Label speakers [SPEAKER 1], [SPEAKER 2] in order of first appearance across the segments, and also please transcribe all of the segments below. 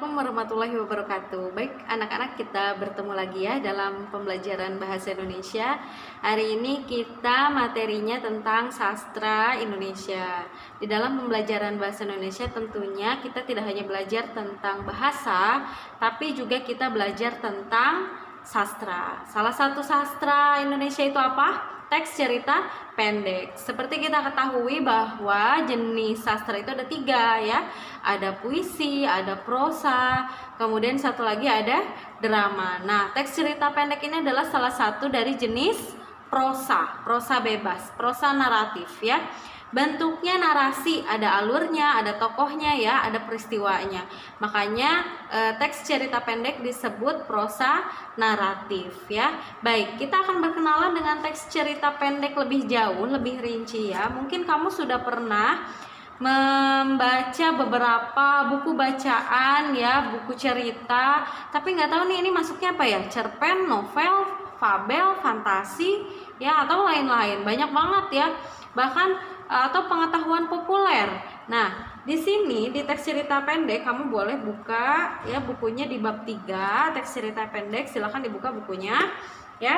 [SPEAKER 1] Assalamualaikum warahmatullahi wabarakatuh. Baik, anak-anak, kita bertemu lagi ya dalam pembelajaran bahasa Indonesia. Hari ini kita materinya tentang sastra Indonesia. Di dalam pembelajaran bahasa Indonesia tentunya kita tidak hanya belajar tentang bahasa, tapi juga kita belajar tentang sastra. Salah satu sastra Indonesia itu apa? Teks cerita pendek. Seperti kita ketahui bahwa jenis sastra itu ada 3 ya. Ada puisi, ada prosa, kemudian satu lagi ada drama. Nah, teks cerita pendek ini adalah salah satu dari jenis prosa bebas, prosa naratif ya. Bentuknya narasi, ada alurnya, ada tokohnya ya, ada peristiwanya. Makanya teks cerita pendek disebut prosa naratif ya. Baik, kita akan berkenalan dengan teks cerita pendek lebih jauh, lebih rinci ya. Mungkin kamu sudah pernah membaca beberapa buku bacaan ya, buku cerita, tapi nggak tahu nih ini masuknya apa ya, cerpen, novel, fabel, fantasi ya, atau lain-lain. Banyak banget ya, bahkan atau pengetahuan populer. Nah, di sini di teks cerita pendek kamu boleh buka ya bukunya di bab 3 teks cerita pendek. Silahkan dibuka bukunya ya.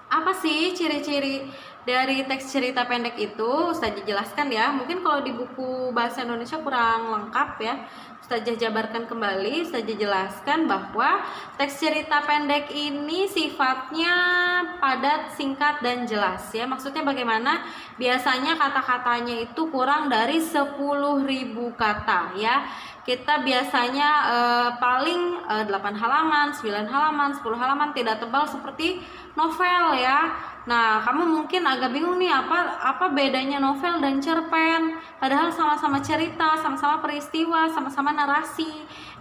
[SPEAKER 1] Apa sih ciri-ciri dari teks cerita pendek itu? Ustazah jelaskan ya. Mungkin kalau di buku bahasa Indonesia kurang lengkap ya. Ustazah jabarkan kembali, Ustazah jelaskan bahwa teks cerita pendek ini sifatnya padat, singkat, dan jelas ya. Maksudnya bagaimana? Biasanya kata-katanya itu kurang dari 10.000 kata ya. Kita biasanya paling 8 halaman, 9 halaman, 10 halaman, tidak tebal seperti novel ya. Nah, kamu mungkin agak bingung nih apa bedanya novel dan cerpen. Padahal sama-sama cerita, sama-sama peristiwa, sama-sama narasi.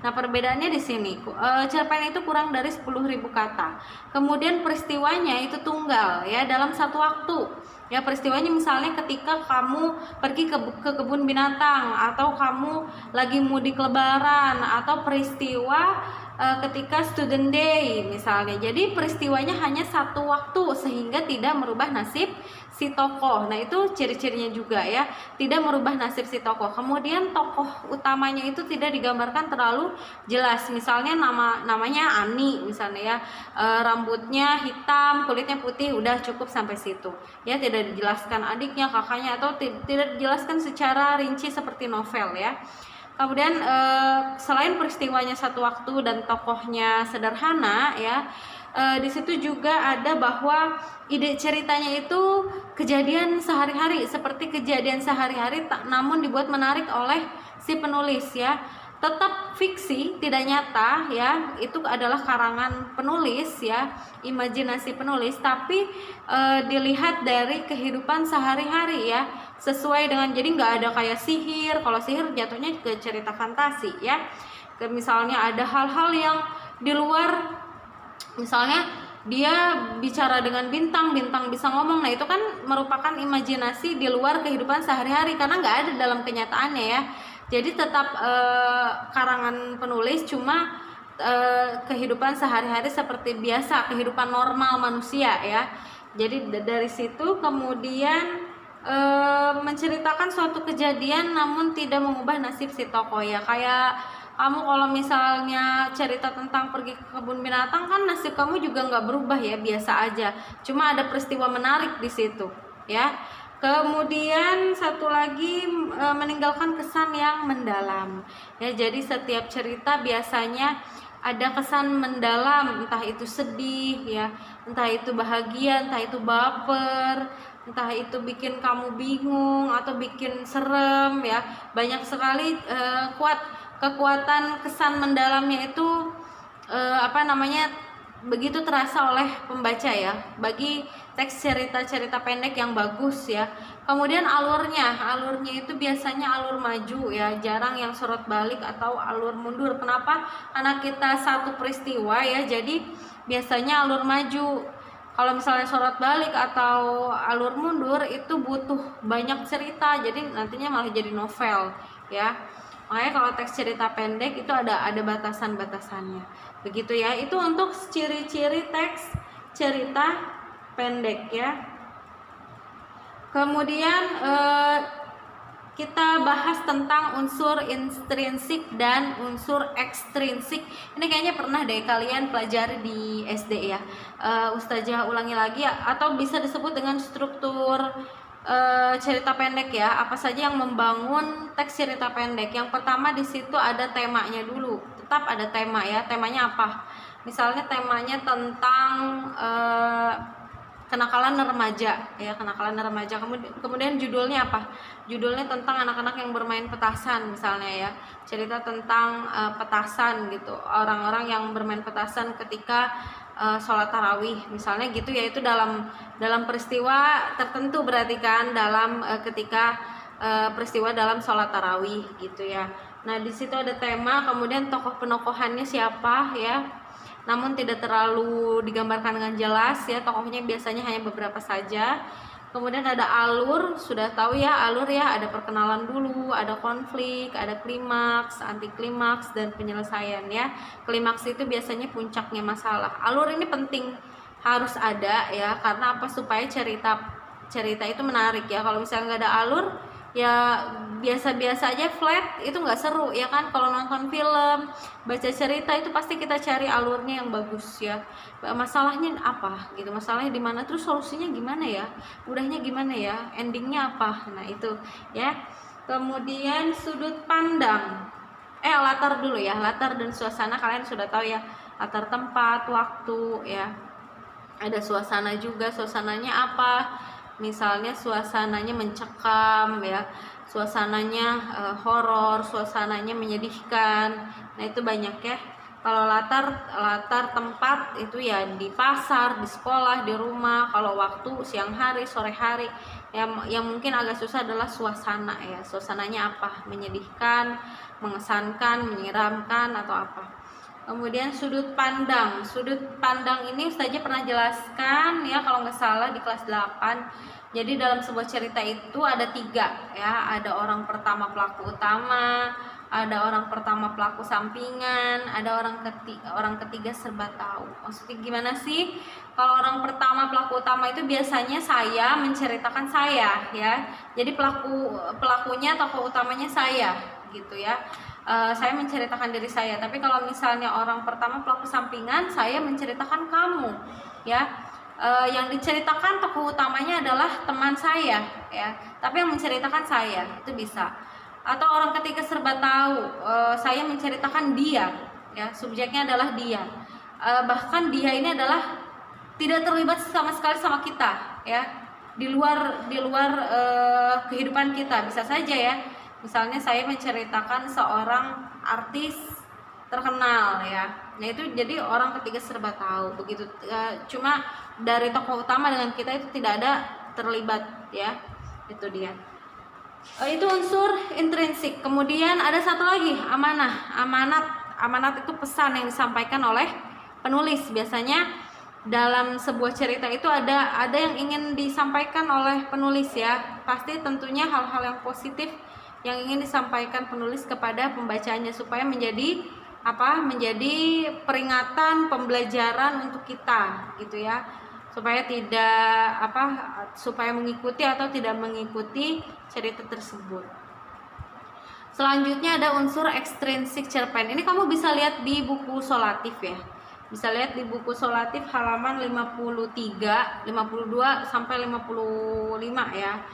[SPEAKER 1] Nah, perbedaannya di sini. Cerpen itu kurang dari 10.000 kata. Kemudian peristiwanya itu tunggal ya, dalam satu waktu. Ya, peristiwanya misalnya ketika kamu pergi ke kebun binatang, atau kamu lagi mudik lebaran, atau peristiwa ketika student day misalnya. Jadi peristiwanya hanya satu waktu sehingga tidak merubah nasib si tokoh. Nah, itu ciri-cirinya juga ya, tidak merubah nasib si tokoh. Kemudian tokoh utamanya itu tidak digambarkan terlalu jelas. Misalnya namanya Ani misalnya ya, rambutnya hitam, kulitnya putih, udah cukup sampai situ. Ya, tidak dijelaskan adiknya, kakaknya, atau tidak dijelaskan secara rinci seperti novel ya. Kemudian selain peristiwanya satu waktu dan tokohnya sederhana ya, di situ juga ada bahwa ide ceritanya itu kejadian sehari-hari, seperti kejadian sehari-hari namun dibuat menarik oleh si penulis ya. Tetap fiksi, tidak nyata ya, itu adalah karangan penulis ya, imajinasi penulis, tapi dilihat dari kehidupan sehari-hari ya, sesuai dengan, jadi nggak ada kayak sihir. Kalau sihir jatuhnya ke cerita fantasi ya. Misalnya ada hal-hal yang di luar, misalnya dia bicara dengan bintang bisa ngomong. Nah, itu kan merupakan imajinasi di luar kehidupan sehari-hari karena nggak ada dalam kenyataannya ya. Jadi tetap karangan penulis, cuma kehidupan sehari-hari seperti biasa, kehidupan normal manusia ya. Jadi dari situ kemudian menceritakan suatu kejadian namun tidak mengubah nasib si tokoh ya. Kayak kamu kalau misalnya cerita tentang pergi ke kebun binatang, kan nasib kamu juga nggak berubah ya, biasa aja, cuma ada peristiwa menarik di situ ya. Kemudian satu lagi, meninggalkan kesan yang mendalam ya. Jadi setiap cerita biasanya ada kesan mendalam, entah itu sedih ya, entah itu bahagia, entah itu baper, entah itu bikin kamu bingung atau bikin serem ya. Banyak sekali kekuatan kesan mendalamnya itu begitu terasa oleh pembaca ya, bagi teks cerita-cerita pendek yang bagus ya. Kemudian alurnya itu biasanya alur maju ya, jarang yang sorot balik atau alur mundur. Kenapa? Karena kita satu peristiwa ya, jadi biasanya alur maju. Kalau misalnya sorot balik atau alur mundur itu butuh banyak cerita, jadi nantinya malah jadi novel ya. Makanya kalau teks cerita pendek itu ada batasan-batasannya. Begitu ya. Itu untuk ciri-ciri teks cerita pendek ya. Kemudian kita bahas tentang unsur intrinsik dan unsur ekstrinsik. Ini kayaknya pernah deh kalian pelajari di SD ya. Ustazah ulangi lagi ya, atau bisa disebut dengan struktur cerita pendek ya. Apa saja yang membangun teks cerita pendek? Yang pertama di situ ada temanya dulu. Tetap ada tema ya. Temanya apa? Misalnya temanya tentang kenakalan remaja ya, kenakalan remaja. Kemudian judulnya apa? Judulnya tentang anak-anak yang bermain petasan misalnya ya, cerita tentang petasan gitu, orang-orang yang bermain petasan ketika sholat tarawih misalnya gitu ya. Itu dalam peristiwa tertentu berarti kan, dalam ketika peristiwa dalam sholat tarawih gitu ya. Nah di situ ada tema, kemudian tokoh penokohannya siapa ya, namun tidak terlalu digambarkan dengan jelas ya, tokohnya biasanya hanya beberapa saja. Kemudian ada alur, sudah tahu ya alur ya, ada perkenalan dulu, ada konflik, ada klimaks, anti klimaks, dan penyelesaian ya. Klimaks itu biasanya puncaknya masalah. Alur ini penting, harus ada ya, karena apa? Supaya cerita itu menarik ya. Kalau misalnya nggak ada alur ya biasa-biasa aja, flat, itu nggak seru ya kan. Kalau nonton film, baca cerita itu pasti kita cari alurnya yang bagus ya, masalahnya apa gitu, masalahnya di mana, terus solusinya gimana ya, udahnya gimana ya, endingnya apa. Nah itu ya. Kemudian sudut pandang, latar dulu ya, latar dan suasana kalian sudah tahu ya, latar tempat, waktu ya. Ada suasana juga, suasananya apa, misalnya suasananya mencekam ya, suasananya horor, suasananya menyedihkan. Nah itu banyak ya. Kalau latar tempat itu ya di pasar, di sekolah, di rumah. Kalau waktu siang hari, sore hari. Yang mungkin agak susah adalah suasana ya, suasananya apa, menyedihkan, mengesankan, menyeramkan, atau apa. Kemudian sudut pandang ini Ustazah pernah jelaskan ya kalau nggak salah di kelas 8. Jadi dalam sebuah cerita itu ada 3 ya, ada orang pertama pelaku utama, ada orang pertama pelaku sampingan, ada orang ketiga serba tahu. Maksudnya gimana sih? Kalau orang pertama pelaku utama itu biasanya saya menceritakan saya ya, jadi pelakunya, tokoh utamanya saya gitu ya. Saya menceritakan diri saya. Tapi kalau misalnya orang pertama pelaku sampingan, saya menceritakan kamu ya. Yang diceritakan tokoh utamanya adalah teman saya ya, tapi yang menceritakan saya, itu bisa. Atau orang ketiga serba tahu, saya menceritakan dia ya, subjeknya adalah dia. Bahkan dia ini adalah tidak terlibat sama sekali sama kita ya, di luar kehidupan kita, bisa saja ya. Misalnya saya menceritakan seorang artis terkenal ya, nah itu jadi orang ketiga serba tahu begitu. Cuma dari tokoh utama dengan kita itu tidak ada terlibat ya, itu dia. Itu unsur intrinsik. Kemudian ada satu lagi, amanat itu pesan yang disampaikan oleh penulis. Biasanya dalam sebuah cerita itu ada yang ingin disampaikan oleh penulis ya, pasti tentunya hal-hal yang positif yang ingin disampaikan penulis kepada pembacanya, supaya menjadi peringatan, pembelajaran untuk kita gitu ya, supaya mengikuti atau tidak mengikuti cerita tersebut. Selanjutnya ada unsur ekstrinsik cerpen. Ini kamu bisa lihat di buku solatif ya, bisa lihat di buku solatif halaman 53, 52 sampai 55 ya.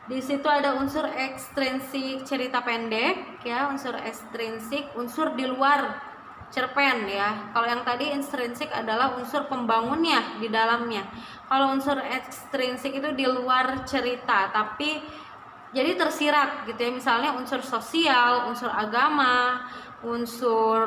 [SPEAKER 1] Di situ ada unsur ekstrinsik cerita pendek ya, unsur ekstrinsik, unsur di luar cerpen ya. Kalau yang tadi intrinsik adalah unsur pembangunnya di dalamnya. Kalau unsur ekstrinsik itu di luar cerita, tapi jadi tersirat gitu ya. Misalnya unsur sosial, unsur agama, unsur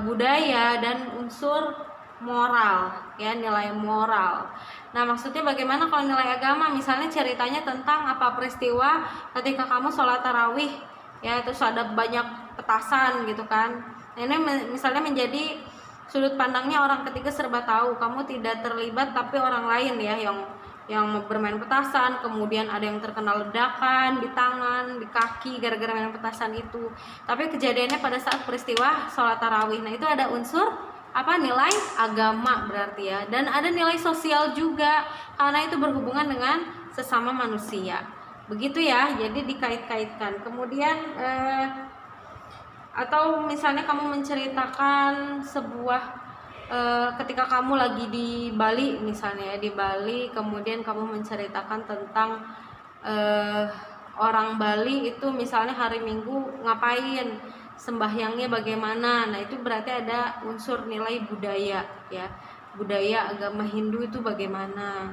[SPEAKER 1] budaya, dan unsur moral ya, nilai moral. Nah maksudnya bagaimana kalau nilai agama, misalnya ceritanya tentang peristiwa ketika kamu sholat tarawih ya, terus ada banyak petasan gitu kan. Nah, ini misalnya menjadi sudut pandangnya orang ketiga serba tahu, kamu tidak terlibat tapi orang lain ya yang bermain petasan, kemudian ada yang terkena ledakan di tangan, di kaki gara-gara main petasan itu, tapi kejadiannya pada saat peristiwa sholat tarawih. Nah itu ada unsur nilai agama berarti ya, dan ada nilai sosial juga karena itu berhubungan dengan sesama manusia. Begitu ya, jadi dikait-kaitkan. Kemudian atau misalnya kamu menceritakan sebuah ketika kamu lagi di Bali misalnya ya, di Bali, kemudian kamu menceritakan tentang orang Bali itu misalnya hari Minggu ngapain, sembahyangnya bagaimana. Nah, itu berarti ada unsur nilai budaya ya. Budaya agama Hindu itu bagaimana,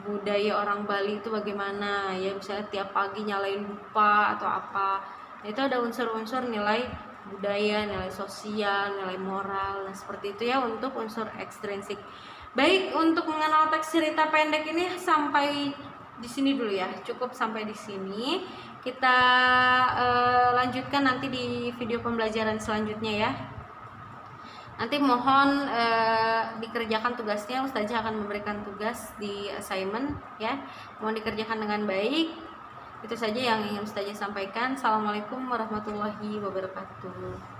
[SPEAKER 1] budaya orang Bali itu bagaimana ya, misalnya tiap pagi nyalain dupa atau apa. Nah, itu ada unsur-unsur nilai budaya, nilai sosial, nilai moral. Nah, seperti itu ya untuk unsur ekstrinsik. Baik, untuk mengenal teks cerita pendek ini sampai di sini dulu ya, cukup sampai di sini. Kita lanjutkan nanti di video pembelajaran selanjutnya ya. Nanti mohon dikerjakan tugasnya, Ustazah akan memberikan tugas di assignment ya. Mohon dikerjakan dengan baik. Itu saja yang ingin Ustazah sampaikan. Assalamualaikum warahmatullahi wabarakatuh.